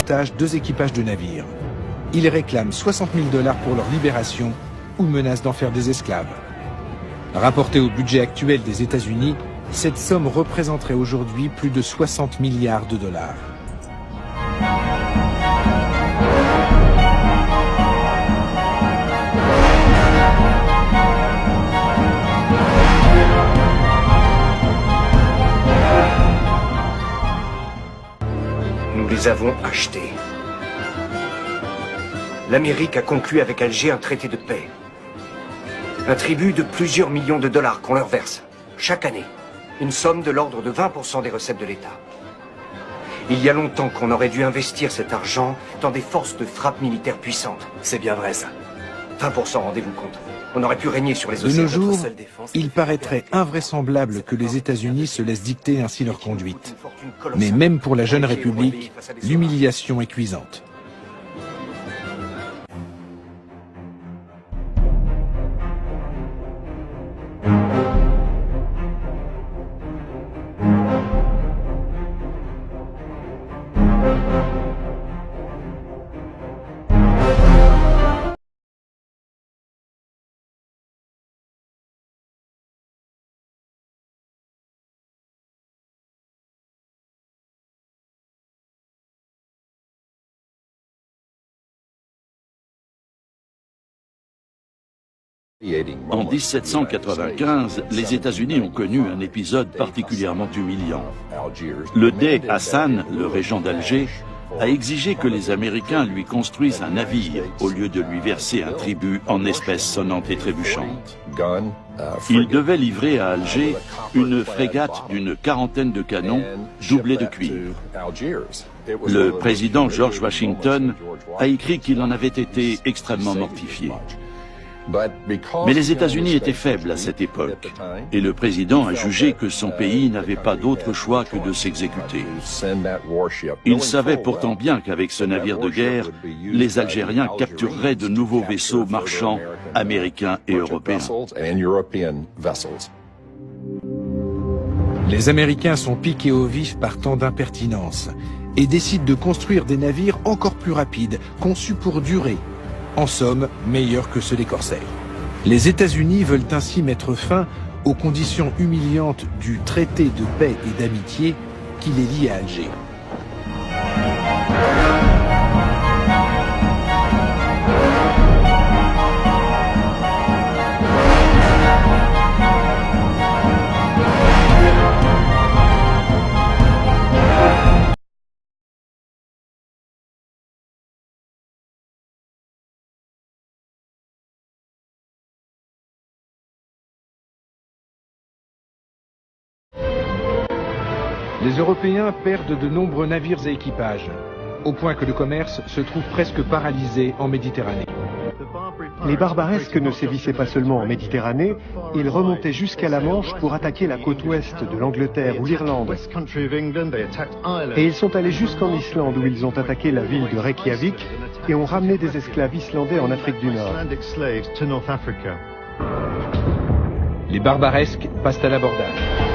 otage 2 équipages de navires. Ils réclament 60 000 $ pour leur libération ou menacent d'en faire des esclaves. Rapporté au budget actuel des États-Unis, cette somme représenterait aujourd'hui plus de 60 milliards de dollars. Nous les avons achetés. L'Amérique a conclu avec Alger un traité de paix. Un tribut de plusieurs millions de dollars qu'on leur verse, chaque année. Une somme de l'ordre de 20% des recettes de l'État. Il y a longtemps qu'on aurait dû investir cet argent dans des forces de frappe militaires puissantes. C'est bien vrai, ça. 20%, rendez-vous compte. On aurait pu régner sur les océans. De nos jours, il paraîtrait invraisemblable que les États-Unis se laissent dicter ainsi leur conduite. Mais même pour la jeune République, l'humiliation est cuisante. En 1795, les États-Unis ont connu un épisode particulièrement humiliant. Le Dey Hassan, le régent d'Alger, a exigé que les Américains lui construisent un navire au lieu de lui verser un tribut en espèces sonnantes et trébuchantes. Il devait livrer à Alger une frégate d'une quarantaine de canons doublés de cuivre. Le président George Washington a écrit qu'il en avait été extrêmement mortifié. Mais les États-Unis étaient faibles à cette époque, et le président a jugé que son pays n'avait pas d'autre choix que de s'exécuter. Il savait pourtant bien qu'avec ce navire de guerre, les Algériens captureraient de nouveaux vaisseaux marchands américains et européens. Les Américains sont piqués au vif par tant d'impertinence et décident de construire des navires encore plus rapides, conçus pour durer. En somme, meilleurs que ceux des corsaires. Les États-Unis veulent ainsi mettre fin aux conditions humiliantes du traité de paix et d'amitié qui les lie à Alger. Les Européens perdent de nombreux navires et équipages, au point que le commerce se trouve presque paralysé en Méditerranée. Les barbaresques ne sévissaient pas seulement en Méditerranée, ils remontaient jusqu'à la Manche pour attaquer la côte ouest de l'Angleterre ou l'Irlande. Et ils sont allés jusqu'en Islande où ils ont attaqué la ville de Reykjavik et ont ramené des esclaves islandais en Afrique du Nord. Les barbaresques passent à l'abordage.